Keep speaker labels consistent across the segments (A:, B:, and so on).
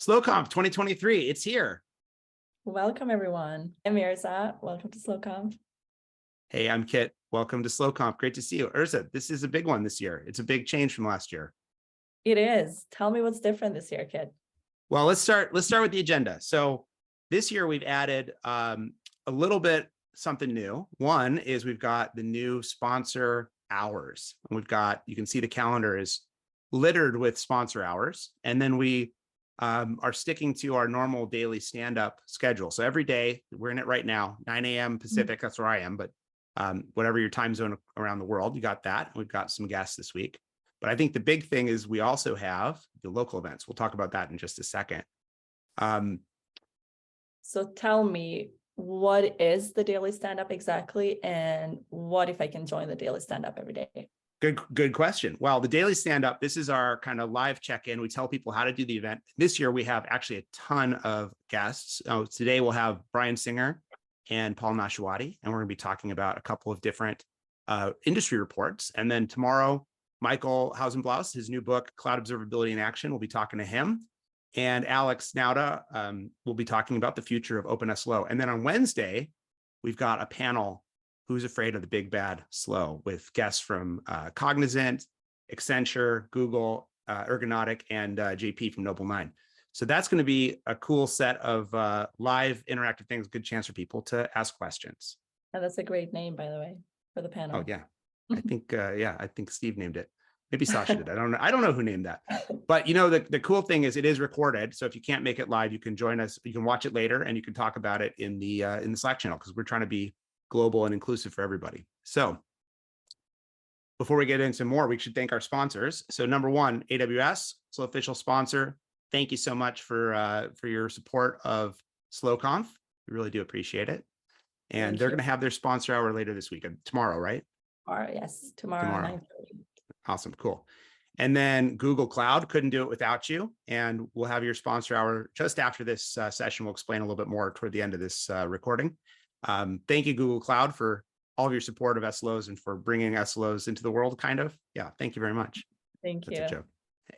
A: SLOconf 2023, it's here.
B: Welcome, everyone. I'm Erza. Welcome to SLOconf.
A: Hey, I'm Kit. Welcome to SLOconf. Great to see you. Erza, this is a big one this year. It's a big change from last year.
B: It is. Tell me what's different this year, Kit.
A: Well, let's start with the agenda. So this year we've added a little bit something new. One is we've got the new sponsor hours. And we've got, you can see the calendar is littered with sponsor hours. And then we are sticking to our normal daily stand-up schedule. So every day, we're in it right now, 9 a.m. Pacific, that's where I am, but whatever your time zone around the world, you got that. We've got some guests this week. But I think the big thing is we also have the local events. We'll talk about that in just a second.
B: So tell me, what is the daily stand-up exactly? And what if I can join the daily stand-up every day?
A: Good question. Well, the daily stand-up, this is our kind of live check-in. We tell people how to do the event. This year, we have actually a ton of guests. Today, we'll have Brian Singer and Paul Nashawaty, and we're going to be talking about a couple of different industry reports. And then tomorrow, Michael Hausenblaus, his new book, Cloud Observability in Action, we'll be talking to him. And Alex Nauda will be talking about the future of OpenSLO. And then on Wednesday, we've got a panel, Who's Afraid of the Big Bad Slow, with guests from Cognizant, Accenture, Google, Ergonomic, and JP from Noble 9. So that's going to be a cool set of live interactive things, good chance for people to ask questions.
B: And that's a great name, by the way, for the panel.
A: Oh, yeah. I think, I think Steve named it. Maybe Sasha did. I don't know who named that. But, you know, the cool thing is it is recorded. So if you can't make it live, you can join us. You can watch it later and you can talk about it in the Slack channel, because we're trying to be global and inclusive for everybody. So before we get into more, we should thank our sponsors. So number one, AWS, SLO official sponsor. Thank you so much for your support of SLOconf. We really do appreciate it. And they're going to have their sponsor hour later this week, tomorrow, right?
B: Yes, tomorrow. 9:30.
A: Awesome, cool. And then Google Cloud, couldn't do it without you. And we'll have your sponsor hour just after this session. We'll explain a little bit more toward the end of this recording. Thank you, Google Cloud, for all of your support of SLOs and for bringing SLOs into the world, kind of. Yeah, thank you very much.
B: Thank you.
A: That's a joke.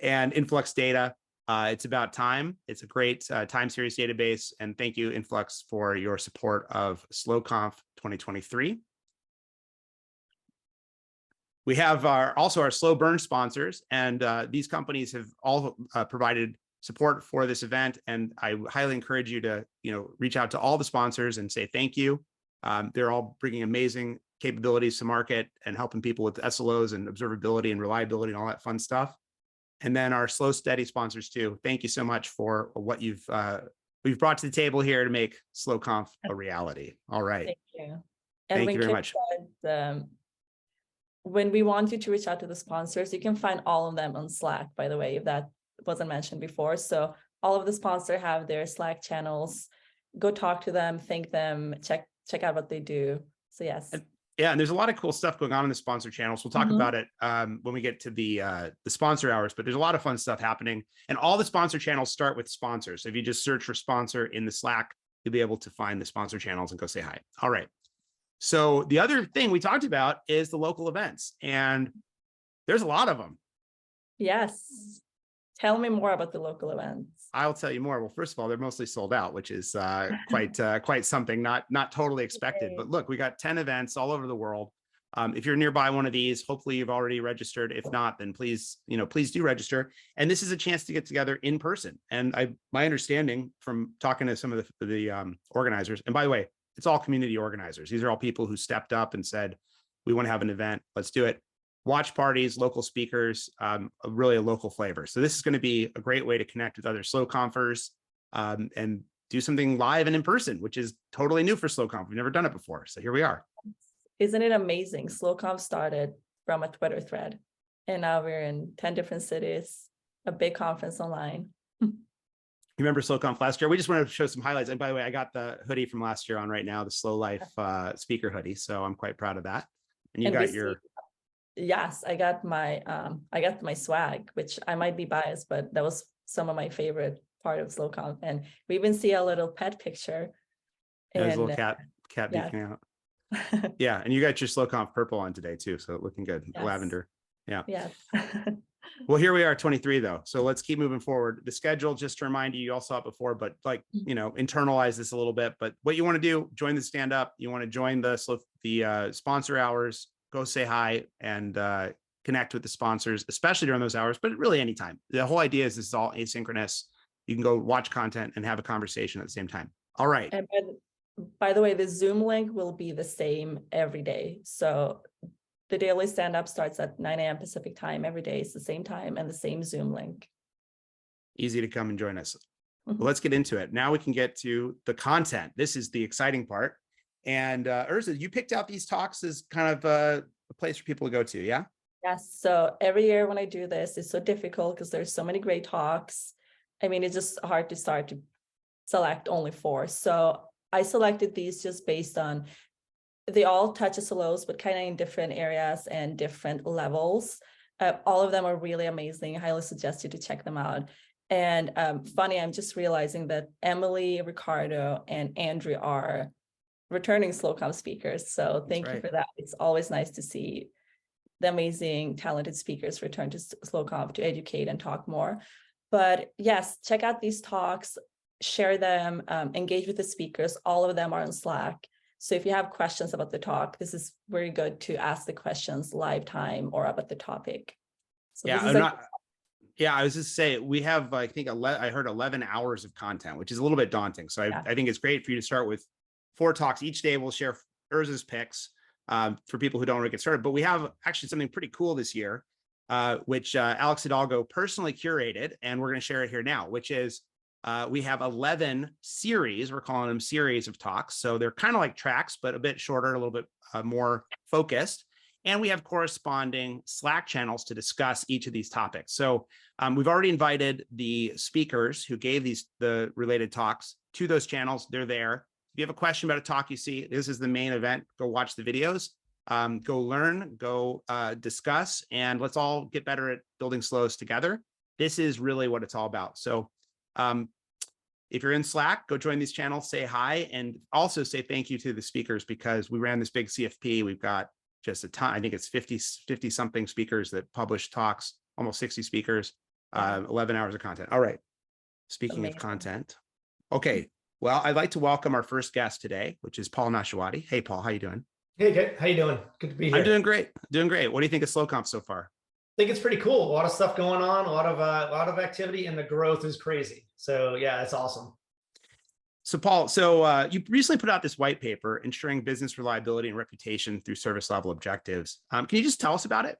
A: And Influx Data, it's about time. It's a great time series database. And thank you, Influx, for your support of SLOconf 2023. We have also our slow burn sponsors, and these companies have all provided support for this event. And I highly encourage you to, reach out to all the sponsors and say thank you. They're all bringing amazing capabilities to market and helping people with SLOs and observability and reliability and all that fun stuff. And then our slow steady sponsors too. Thank you so much for what we've brought to the table here to make SLOconf a reality. All right.
B: Thank you. And
A: thank you very much.
B: When we want you to reach out to the sponsors, you can find all of them on Slack, by the way, if that wasn't mentioned before. So all of the sponsors have their Slack channels. Go talk to them, thank them, check out what they do. So yes.
A: Yeah, and there's a lot of cool stuff going on in the sponsor channels. We'll talk about it when we get to the sponsor hours, but there's a lot of fun stuff happening. And all the sponsor channels start with sponsors. So if you just search for sponsor in the Slack, you'll be able to find the sponsor channels and go say hi. All right. So the other thing we talked about is the local events, and there's a lot of them.
B: Yes. Tell me more about the local events.
A: I'll tell you more. Well, first of all, they're mostly sold out, which is quite something, not totally expected. But look, we got 10 events all over the world. If you're nearby one of these, hopefully you've already registered. If not, then please do register. And this is a chance to get together in person. And my understanding from talking to some of the organizers, and by the way, it's all community organizers. These are all people who stepped up and said, we want to have an event, let's do it. Watch parties, local speakers, really a local flavor. So this is going to be a great way to connect with other SLOconfers and do something live and in person, which is totally new for SLOconf. We've never done it before. So here we are.
B: Isn't it amazing? SLOconf started from a Twitter thread, and now we're in 10 different cities, a big conference online.
A: You remember SLOconf last year? We just wanted to show some highlights. And by the way, I got the hoodie from last year on right now, the SLO Life speaker hoodie. So I'm quite proud of that. And you got your...
B: Yes, I got my swag, which I might be biased, but that was some of my favorite part of SLOconf. And we even see a little pet picture.
A: There's a little cat beaking out. Yeah, and you got your SLOconf purple on today too, so looking good. Yes. Lavender. Yeah.
B: Yes.
A: Well, here we are, 23 though. So let's keep moving forward. The schedule, just to remind you, you all saw it before, but like, internalize this a little bit. But what you want to do, join the stand up. You want to join the sponsor hours, go say hi and connect with the sponsors, especially during those hours, but really anytime. The whole idea is this is all asynchronous. You can go watch content and have a conversation at the same time. All right.
B: And by the way, the Zoom link will be the same every day. So the daily stand-up starts at 9 a.m. Pacific time every day. It's the same time and the same Zoom link.
A: Easy to come and join us. Well, let's get into it. Now we can get to the content. This is the exciting part. And Erza, you picked out these talks as kind of a place for people to go to, yeah?
B: Yes. So every year when I do this, it's so difficult because there's so many great talks. I mean, it's just hard to start to select only 4. So I selected these just based on they all touch SLOs, but kind of in different areas and different levels. All of them are really amazing. I highly suggest you to check them out. And funny, I'm just realizing that Emily, Ricardo, and Andrew are returning SLOconf speakers. So thank you for that. It's always nice to see the amazing, talented speakers return to SLOconf to educate and talk more. But yes, check out these talks, share them, engage with the speakers. All of them are on Slack. So if you have questions about the talk, this is very good to ask the questions live time or about the topic. So
A: yeah, I was just saying, we have, I think, I heard 11 hours of content, which is a little bit daunting. So I think it's great for you to start with 4 talks. Each day we'll share Erza's picks for people who don't want to get started. But we have actually something pretty cool this year, which Alex Hidalgo personally curated, and we're going to share it here now, which is we have 11 series. We're calling them series of talks. So they're kind of like tracks, but a bit shorter, a little bit more focused. And we have corresponding Slack channels to discuss each of these topics. So we've already invited the speakers who gave the related talks to those channels. They're there. If you have a question about a talk you see, this is the main event. Go watch the videos, go learn, go discuss, and let's all get better at building SLOs together. This is really what it's all about. So if you're in Slack, go join these channels, say hi, and also say thank you to the speakers because we ran this big CFP. We've got just a ton. I think it's 50 something speakers that publish talks, almost 60 speakers, 11 hours of content. All right. Speaking of content. Okay. Well, I'd like to welcome our first guest today, which is Paul Nashawaty. Hey, Paul, how you doing?
C: Hey, good. How you doing? Good to be here.
A: I'm doing great. Doing great. What do you think of SLOconf so far?
C: I think it's pretty cool. A lot of stuff going on, a lot of activity, and the growth is crazy. So yeah, it's awesome.
A: So Paul, you recently put out this white paper, Ensuring Business Reliability and Reputation Through Service Level Objectives. Can you just tell us about it?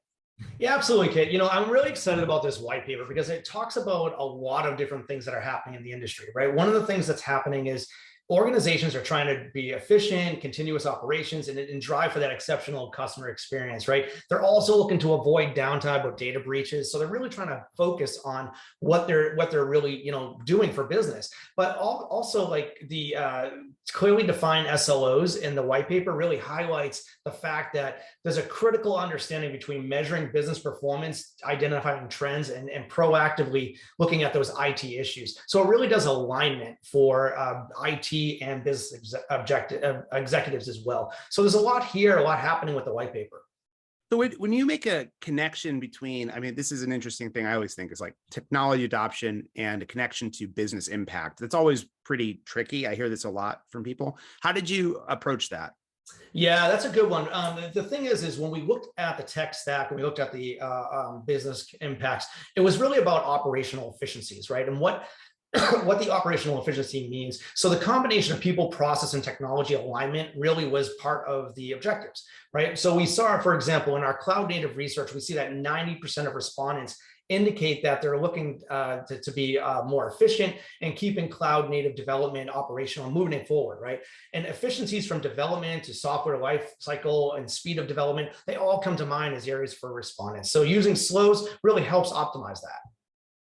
C: Yeah, absolutely, Kit. I'm really excited about this white paper because it talks about a lot of different things that are happening in the industry, right? One of the things that's happening is organizations are trying to be efficient, continuous operations, and drive for that exceptional customer experience, right? They're also looking to avoid downtime or data breaches. So they're really trying to focus on what they're really, doing for business. But also like the clearly defined SLOs in the white paper really highlights the fact that there's a critical understanding between measuring business performance, identifying trends, and proactively looking at those IT issues. So it really does alignment for IT and business executives as well. So there's a lot here, a lot happening with the white paper.
A: So when you make a connection between, this is an interesting thing I always think is like technology adoption and a connection to business impact. That's always pretty tricky. I hear this a lot from people. How did you approach that?
C: Yeah, that's a good one. The thing is when we looked at the tech stack and we looked at the business impacts, it was really about operational efficiencies, right? And what the operational efficiency means. So the combination of people, process, and technology alignment really was part of the objectives, right? So we saw, for example, in our cloud native research, we see that 90% of respondents indicate that they're looking to be more efficient and keeping cloud native development operational and moving it forward, right? And efficiencies from development to software life cycle and speed of development, they all come to mind as areas for respondents. So using SLOs really helps optimize that.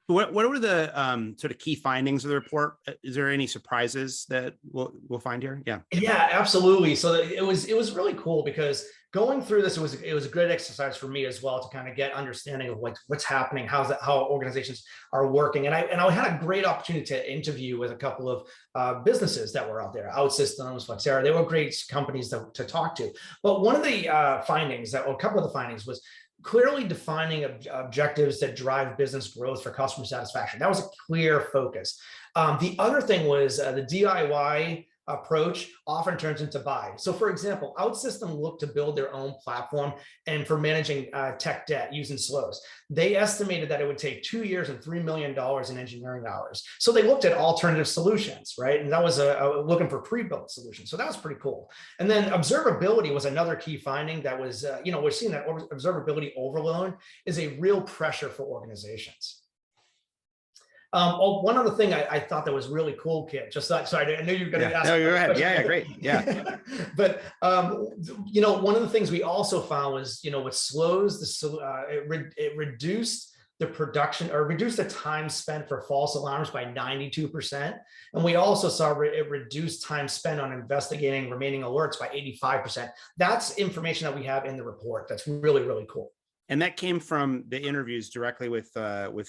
A: What were the sort of key findings of the report? Is there any surprises that we'll find here?
C: Yeah, absolutely. So it was really cool because going through this, it was a great exercise for me as well to kind of get understanding of like what's happening, how organizations are working, and I had a great opportunity to interview with a couple of businesses that were out there, OutSystems, Flexera. They were great companies to talk to. But one of the findings a couple of the findings was clearly defining objectives that drive business growth for customer satisfaction. That was a clear focus. The other thing was the DIY approach often turns into buy. So for example, OutSystem looked to build their own platform and for managing tech debt using SLOs. They estimated that it would take 2 years and $3 million in engineering hours. So they looked at alternative solutions, right? And that was looking for pre-built solutions. So that was pretty cool. And then observability was another key finding that was, we're seeing that observability overload is a real pressure for organizations. One other thing I thought that was really cool, Kit, sorry, I knew you were going to ask.
A: No, you're ahead. Yeah, great. Yeah.
C: But, one of the things we also found was, with SLOs, it reduced the production or reduced the time spent for false alarms by 92%. And we also saw it reduced time spent on investigating remaining alerts by 85%. That's information that we have in the report. That's really, really cool.
A: And that came from the interviews directly with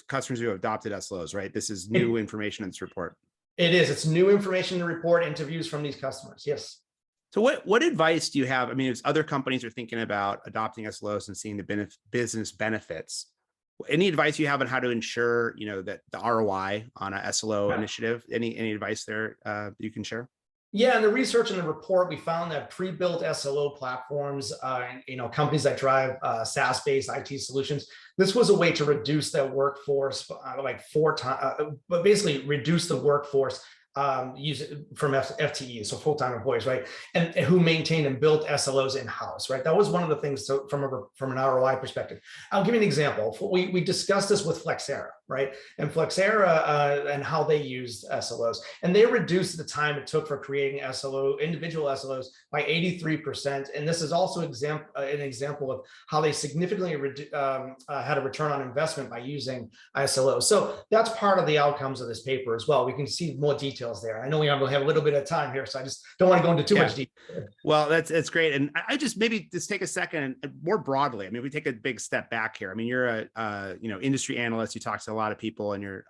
A: customers who have adopted SLOs, right? This is new information in this report.
C: It is. It's new information to report, interviews from these customers. Yes.
A: So what advice do you have? I mean, as other companies are thinking about adopting SLOs and seeing the business benefits, any advice you have on how to ensure, that the ROI on a SLO initiative? Any advice there you can share?
C: Yeah, in the research and the report, we found that pre-built SLO platforms, companies that drive SaaS-based IT solutions, this was a way to reduce their workforce like 4 times, but basically reduce the workforce from FTEs, so full-time employees, right? And who maintained and built SLOs in-house, right? That was one of the things from an ROI perspective. I'll give you an example. We discussed this with Flexera, right? And Flexera and how they used SLOs. And they reduced the time it took for creating individual SLOs by 83%. And this is also an example of how they significantly had a return on investment by using SLOs. So that's part of the outcomes of this paper as well. We can see more details there. I know we only have a little bit of time here, so I just don't want to go into too much detail.
A: Well, that's great. And I just maybe just take a second and more broadly, I mean, we take a big step back here. I mean, you're a industry analyst, you talk to a lot of people and you're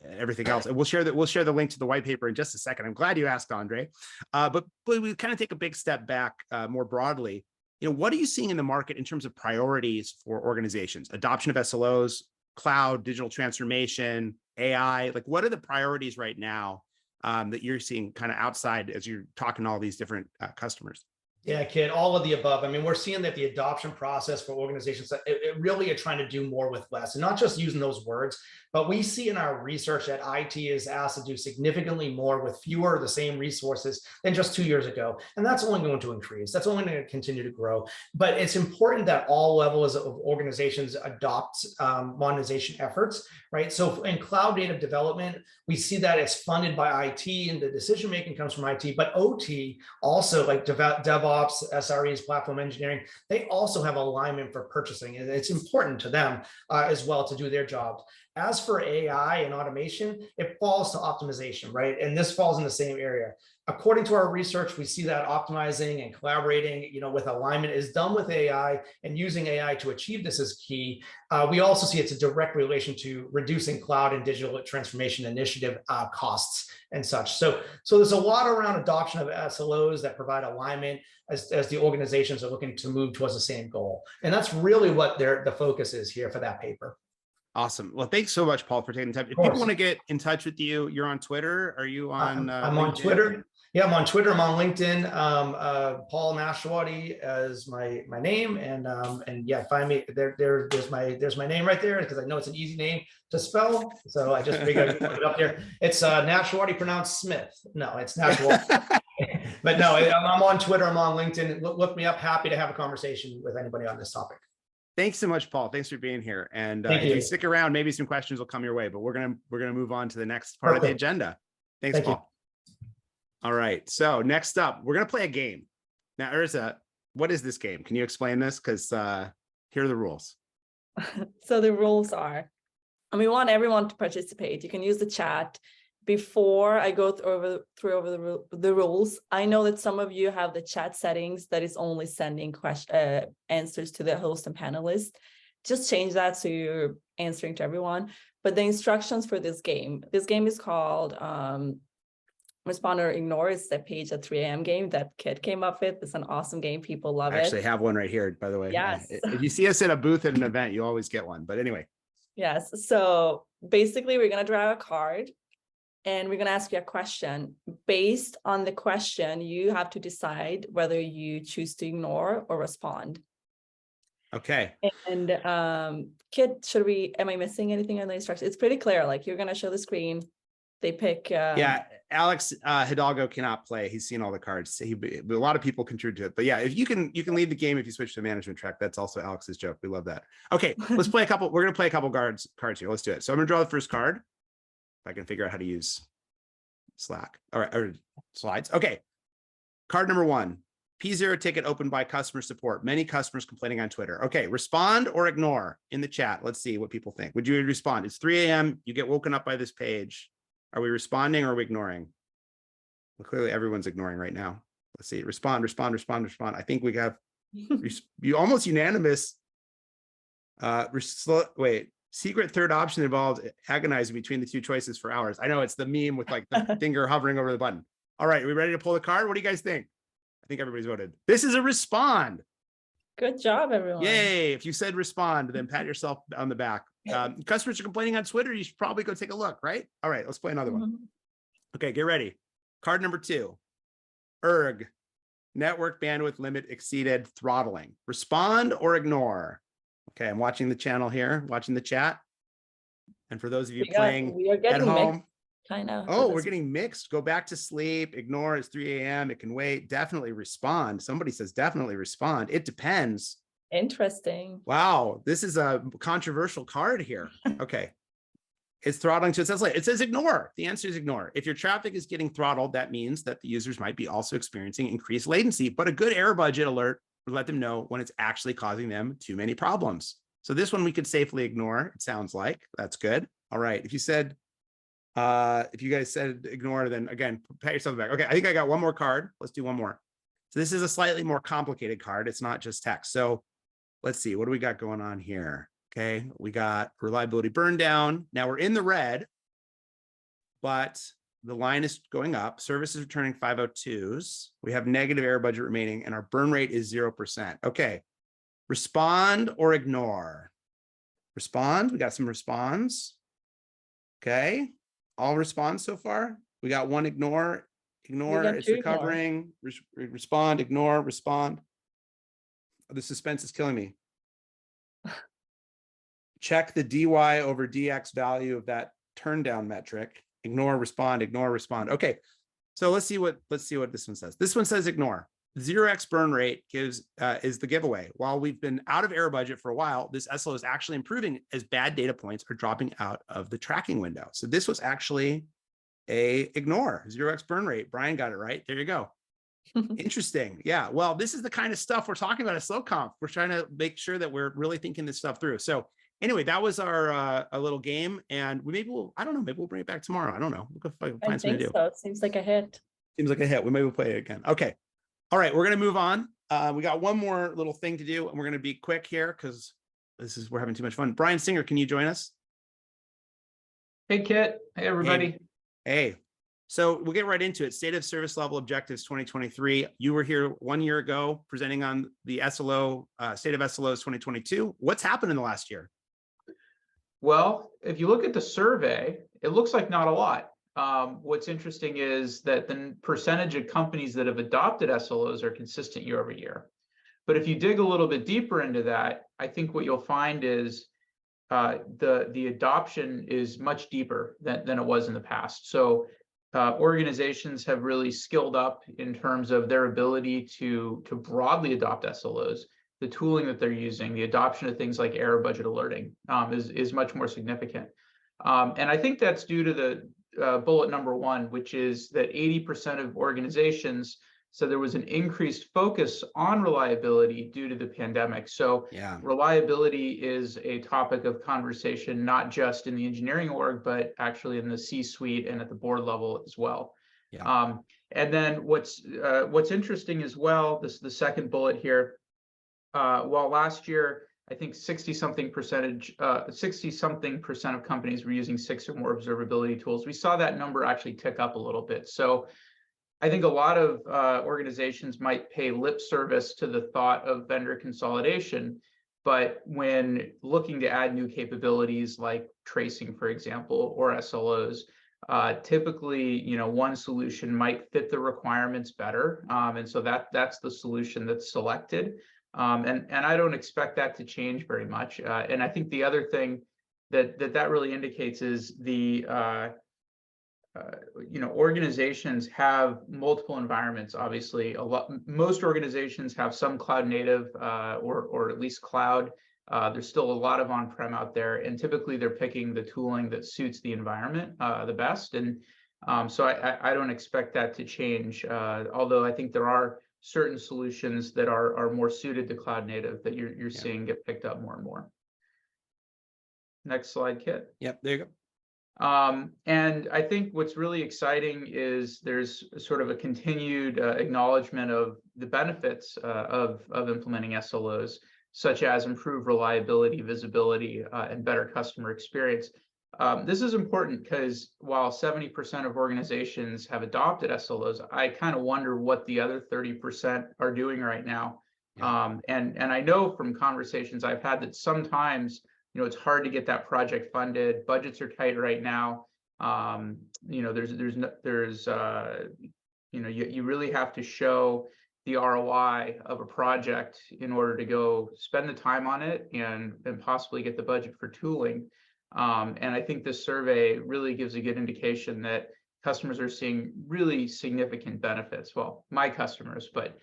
A: everything else. And we'll share the link to the white paper in just a second. I'm glad you asked, Andre. But we kind of take a big step back more broadly. What are you seeing in the market in terms of priorities for organizations? Adoption of SLOs, cloud, digital transformation, AI, like what are the priorities right now that you're seeing kind of outside as you're talking to all these different customers?
C: Yeah, Kit, all of the above. I mean, we're seeing that the adoption process for organizations, it really are trying to do more with less, and not just using those words, but we see in our research that IT is asked to do significantly more with fewer of the same resources than just 2 years ago. And that's only going to increase. That's only going to continue to grow. But it's important that all levels of organizations adopt modernization efforts, right? So in cloud native development, we see that it's funded by IT and the decision-making comes from IT, but OT also, like DevOps, SREs, platform engineering, they also have alignment for purchasing. And it's important to them as well to do their jobs. As for AI and automation, it falls to optimization, right? And this falls in the same area. According to our research, we see that optimizing and collaborating, with alignment is done with AI, and using AI to achieve this is key. We also see it's a direct relation to reducing cloud and digital transformation initiative costs and such. So there's a lot around adoption of SLOs that provide alignment as the organizations are looking to move towards the same goal. And that's really what the focus is here for that paper.
A: Awesome. Well, thanks so much, Paul, for taking the time. If people want to get in touch with you, you're on Twitter. Are you on?
C: I'm on Twitter. Yeah, I'm on Twitter. I'm on LinkedIn. Paul Nashawaty is my name, and yeah, find me there. There's my name right there because I know it's an easy name to spell. So I just figured I'd put it up there. It's Nashawaty pronounced Smith. No, it's Nashawaty. But no, I'm on Twitter. I'm on LinkedIn. Look me up. Happy to have a conversation with anybody on this topic.
A: Thanks so much, Paul. Thanks for being here. And if you stick around, maybe some questions will come your way, but we're gonna move on to the next part of the agenda. Thanks, Paul. All right. So next up, we're gonna play a game. Now, Erza, what is this game? Can you explain this? Because here are the rules.
B: So the rules are, and we want everyone to participate. You can use the chat. Before I go through the rules, I know that some of you have the chat settings that is only sending answers to the host and panelists. Just change that so you're answering to everyone. But the instructions for this game is called respond or ignore is the page at 3 a.m. game that Kit came up with. It's an awesome game. People love
A: I actually
B: it.
A: have one right here, by the way.
B: Yes.
A: If you see us at a booth at an event, you always get one. But anyway.
B: Yes. So basically, we're going to draw a card and we're going to ask you a question. Based on the question, you have to decide whether you choose to ignore or respond.
A: Okay.
B: And Kit, am I missing anything on the instructions? It's pretty clear. Like, you're going to show the screen. They pick.
A: Yeah, Alex Hidalgo cannot play. He's seen all the cards. A lot of people contribute to it. But yeah, if you can lead the game if you switch to the management track. That's also Alex's joke. We love that. Okay, let's play a couple. We're gonna play a couple cards here. Let's do it. So I'm gonna draw the first card. If I can figure out how to use Slack. All right, or slides. Okay. Card number 1. P0 ticket opened by customer support. Many customers complaining on Twitter. Okay, respond or ignore in the chat. Let's see what people think. Would you respond? It's 3 a.m. You get woken up by this page. Are we responding or are we ignoring? Well, clearly everyone's ignoring right now. Let's see. Respond. I think we have you almost unanimous. Wait, secret third option involved agonizing between the two choices for hours. I know it's the meme with like the finger hovering over the button. All right, are we ready to pull the card? What do you guys think? I think everybody's voted. This is a respond.
B: Good job, everyone.
A: Yay. If you said respond, then pat yourself on the back. Customers are complaining on Twitter. You should probably go take a look, right? All right, let's play another one. Okay, get ready. Card number 2. Erg. Network bandwidth limit exceeded, throttling. Respond or ignore? Okay, I'm watching the channel here, watching the chat. And for those of you playing at home,
B: kind of.
A: oh, we're getting mixed. Go back to sleep. Ignore. It's 3 a.m. It can wait. Definitely respond. Somebody says definitely respond. It depends.
B: Interesting.
A: Wow, this is a controversial card here. Okay. It's throttling. So it says ignore. The answer is ignore. If your traffic is getting throttled, that means that the users might be also experiencing increased latency, but a good error budget alert would let them know when it's actually causing them too many problems. So this one we could safely ignore. It sounds like that's good. All right. If you guys said ignore, then again, pat yourself back. Okay. I think I got one more card. Let's do one more. So this is a slightly more complicated card. It's not just text. So let's see. What do we got going on here? Okay. We got reliability burn down. Now we're in the red, but the line is going up. Service is returning 502s. We have negative error budget remaining and our burn rate is 0%. Okay. Respond or ignore? Respond. We got some responds. Okay. All responds so far. We got one ignore. Ignore. It's recovering. Respond. Ignore. Respond. The suspense is killing me. Check the dy over dx value of that turn down metric. Ignore, respond, ignore, respond. Okay, so let's see what this one says. This one says ignore. 0x burn rate is the giveaway. While we've been out of error budget for a while, this SLO is actually improving as bad data points are dropping out of the tracking window. So this was actually a ignore. 0x burn rate. Brian got it right. There you go. Interesting. Yeah. Well, this is the kind of stuff we're talking about at SLOconf. We're trying to make sure that we're really thinking this stuff through. So anyway, that was our a little game, and maybe we'll bring it back tomorrow. I don't know. We'll find something to do.
B: So it seems like a hit.
A: Seems like a hit. We maybe play it again. Okay. All right. We're gonna move on. We got one more little thing to do, and we're gonna be quick here because we're having too much fun. Brian Singer, can you join us?
D: Hey, Kit. Hey, everybody.
A: Hey. So we'll get right into it. State of Service Level Objectives 2023. You were here 1 year ago presenting on the SLO, State of SLOs 2022. What's happened in the last year?
D: Well, if you look at the survey, it looks like not a lot. What's interesting is that the percentage of companies that have adopted SLOs are consistent year over year. But if you dig a little bit deeper into that, I think what you'll find is the adoption is much deeper than it was in the past. So organizations have really skilled up in terms of their ability to broadly adopt SLOs. The tooling that they're using, the adoption of things like error budget alerting is much more significant. And I think that's due to the bullet number 1, which is that 80% of organizations said there was an increased focus on reliability due to the pandemic. So yeah, reliability is a topic of conversation, not just in the engineering org, but actually in the C-suite and at the board level as well. Yeah. And then what's interesting as well, this is the second bullet here. While last year, I think 60 something percent of companies were using 6 or more observability tools. We saw that number actually tick up a little bit. So I think a lot of organizations might pay lip service to the thought of vendor consolidation, but when looking to add new capabilities like tracing, for example, or SLOs, typically, one solution might fit the requirements better, and so that's the solution that's selected. And I don't expect that to change very much. And I think the other thing that really indicates is the organizations have multiple environments. Obviously, most organizations have some cloud native or at least cloud. There's still a lot of on-prem out there, and typically they're picking the tooling that suits the environment the best. And so I don't expect that to change. Although I think there are certain solutions that are more suited to cloud native that you're seeing get picked up more and more. Next slide, Kit.
A: Yep, there you go.
D: And I think what's really exciting is there's sort of a continued acknowledgement of the benefits of implementing SLOs, such as improved reliability, visibility, and better customer experience. This is important because while 70% of organizations have adopted SLOs, I kind of wonder what the other 30% are doing right now.
A: Yeah.
D: And I know from conversations I've had that sometimes it's hard to get that project funded. Budgets are tight right now. You really have to show the ROI of a project in order to go spend the time on it and possibly get the budget for tooling. And I think this survey really gives a good indication that customers are seeing really significant benefits. Well, my customers, but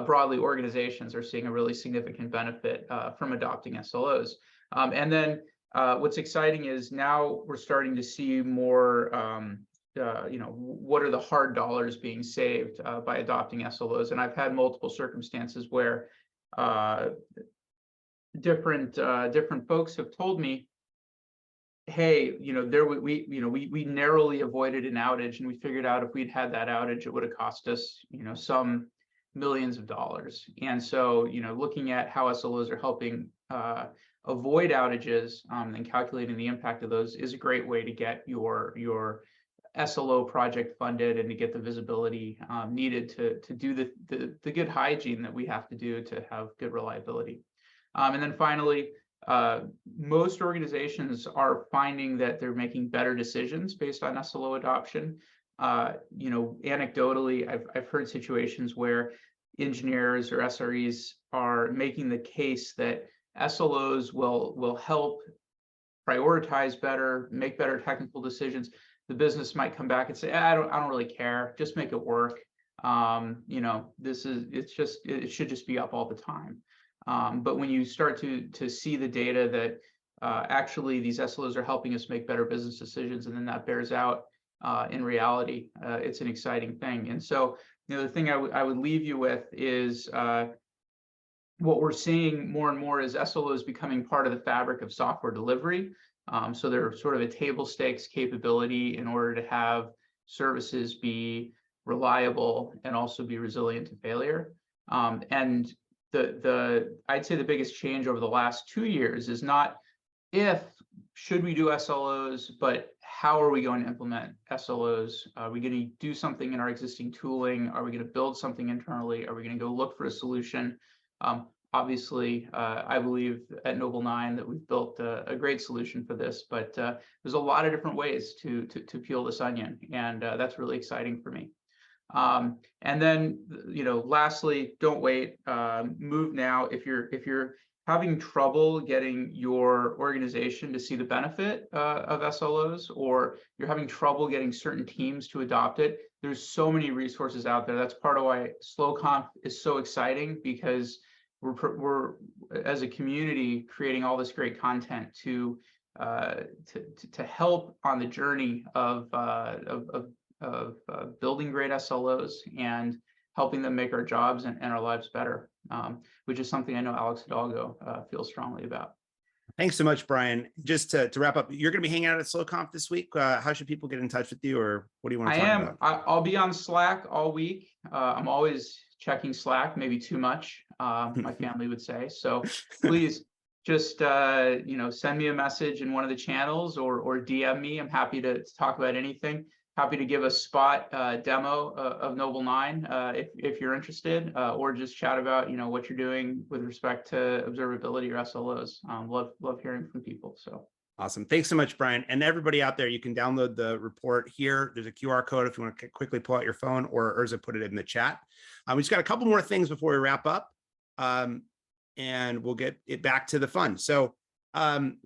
D: broadly organizations are seeing a really significant benefit from adopting SLOs. And then what's exciting is now we're starting to see more, what are the hard dollars being saved by adopting SLOs? And I've had multiple circumstances where different folks have told me, hey, we narrowly avoided an outage, and we figured out if we'd had that outage, it would have cost us, some millions of dollars. And so, looking at how SLOs are helping avoid outages and calculating the impact of those is a great way to get your SLO project funded and to get the visibility needed to do the good hygiene that we have to do to have good reliability. And then finally, most organizations are finding that they're making better decisions based on SLO adoption. Anecdotally, I've heard situations where engineers or SREs are making the case that SLOs will help prioritize better, make better technical decisions. The business might come back and say, I don't really care, just make it work. It should just be up all the time. But when you start to see the data that actually these SLOs are helping us make better business decisions, and then that bears out in reality, it's an exciting thing. And so, the thing I would leave you with is what we're seeing more and more is SLOs becoming part of the fabric of software delivery. So they're sort of a table stakes capability in order to have services be reliable and also be resilient to failure. And I'd say the biggest change over the last 2 years is not should we do SLOs, but how are we going to implement SLOs? Are we going to do something in our existing tooling? Are we going to build something internally? Are we going to go look for a solution? Obviously, I believe at Noble 9 that we've built a great solution for this, but there's a lot of different ways to peel this onion, and that's really exciting for me. And then, lastly, don't wait. Move now. If you're having trouble getting your organization to see the benefit of SLOs, or you're having trouble getting certain teams to adopt it, there's so many resources out there. That's part of why SLOconf is so exciting, because we're as a community creating all this great content to help on the journey of building great SLOs and helping them make our jobs and our lives better, which is something I know Alex Hidalgo feels strongly about.
A: Thanks so much, Brian. Just to wrap up, you're going to be hanging out at SLOconf this week. How should people get in touch with you, or what do you want to talk about?
D: I'll be on Slack all week. I'm always checking Slack, maybe too much, my family would say. So please just send me a message in one of the channels or DM me. I'm happy to talk about anything. Happy to give a spot demo of Noble 9 if you're interested, or just chat about what you're doing with respect to observability or SLOs. Love hearing from people. So
A: awesome. Thanks so much, Brian. And everybody out there, you can download the report here. There's a QR code if you want to quickly pull out your phone, or Erza put it in the chat. We just got a couple more things before we wrap up, and we'll get it back to the fun. So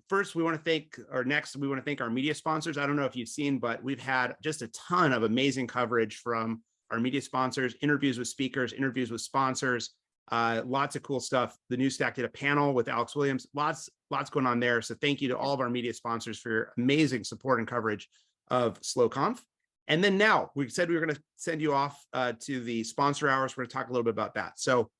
A: first, we want to thank our media sponsors. I don't know if you've seen, but we've had just a ton of amazing coverage from our media sponsors, interviews with speakers, interviews with sponsors, lots of cool stuff. The News Stack did a panel with Alex Williams, lots going on there. So thank you to all of our media sponsors for your amazing support and coverage of SLOconf. And then now we said we were going to send you off to the sponsor hours. We're going to talk a little bit about that. So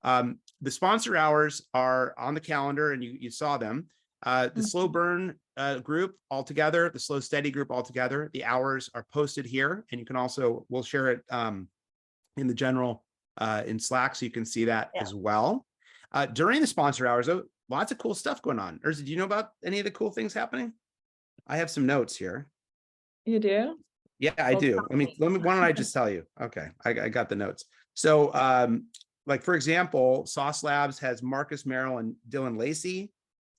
A: the sponsor hours are on the calendar, and you saw them. The Slow Burn group all together, the Slow Steady group all together. The hours are posted here, and you can also, we'll share it in the general in Slack, so you can see that as well. During the sponsor hours, though, lots of cool stuff going on. Erza, do you know about any of the cool things happening? I have some notes here.
B: You do?
A: Yeah, I do. Why don't I just tell you? Okay, I got the notes. So, like for example, Sauce Labs has Marcus Merrill and Dylan Lacey.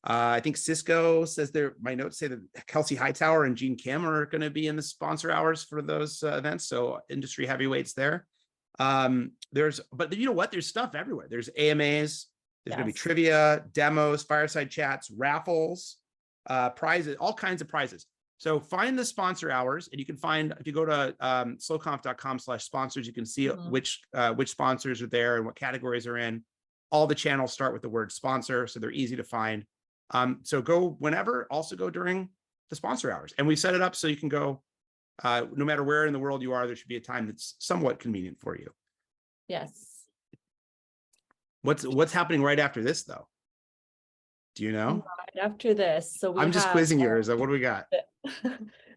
A: I think Cisco says my notes say that Kelsey Hightower and Gene Kim are going to be in the sponsor hours for those events. So industry heavyweights there. But you know what? There's stuff everywhere. There's AMAs. There's going to be trivia, demos, fireside chats, raffles, prizes, all kinds of prizes. So find the sponsor hours, and you can find, if you go to sloconf.com/sponsors, you can see which sponsors are there and what categories are in. All the channels start with the word sponsor, so they're easy to find. So go whenever, also go during the sponsor hours. And we set it up so you can go no matter where in the world you are. There should be a time that's somewhat convenient for you.
B: Yes.
A: What's happening right after this, though? Do you know?
B: Right after this, so I'm
A: just quizzing you, Erza. What do we got?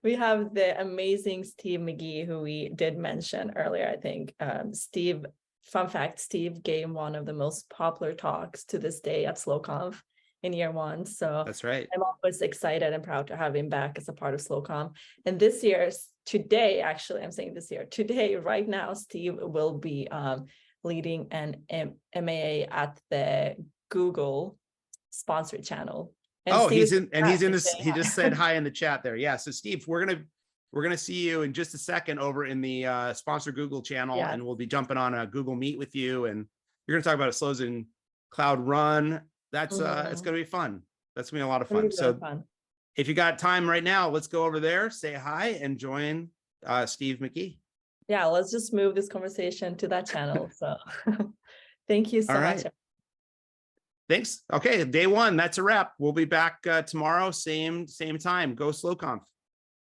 B: We have the amazing Steve McGee, who we did mention earlier. I think Steve. Fun fact: Steve gave one of the most popular talks to this day at SLOconf in year one. So
A: that's right.
B: I'm always excited and proud to have him back as a part of SLOconf. And this year's today, actually, I'm saying this year today, right now, Steve will be leading an MAA at the Google sponsored channel. And
A: he's in this. He just said hi in the chat there. Yeah. So Steve, we're gonna see you in just a second over in the sponsor Google channel, and we'll be jumping on a Google Meet with you, and you're gonna talk about SLOs in Cloud Run. That's it's gonna be fun. That's gonna be a lot of fun. So if you got time right now, let's go over there, say hi, and join Steve McGee.
B: Yeah, let's just move this conversation to that channel. So thank you so much.
A: Thanks. Okay, day one, that's a wrap. We'll be back tomorrow, same time. Go SLOconf.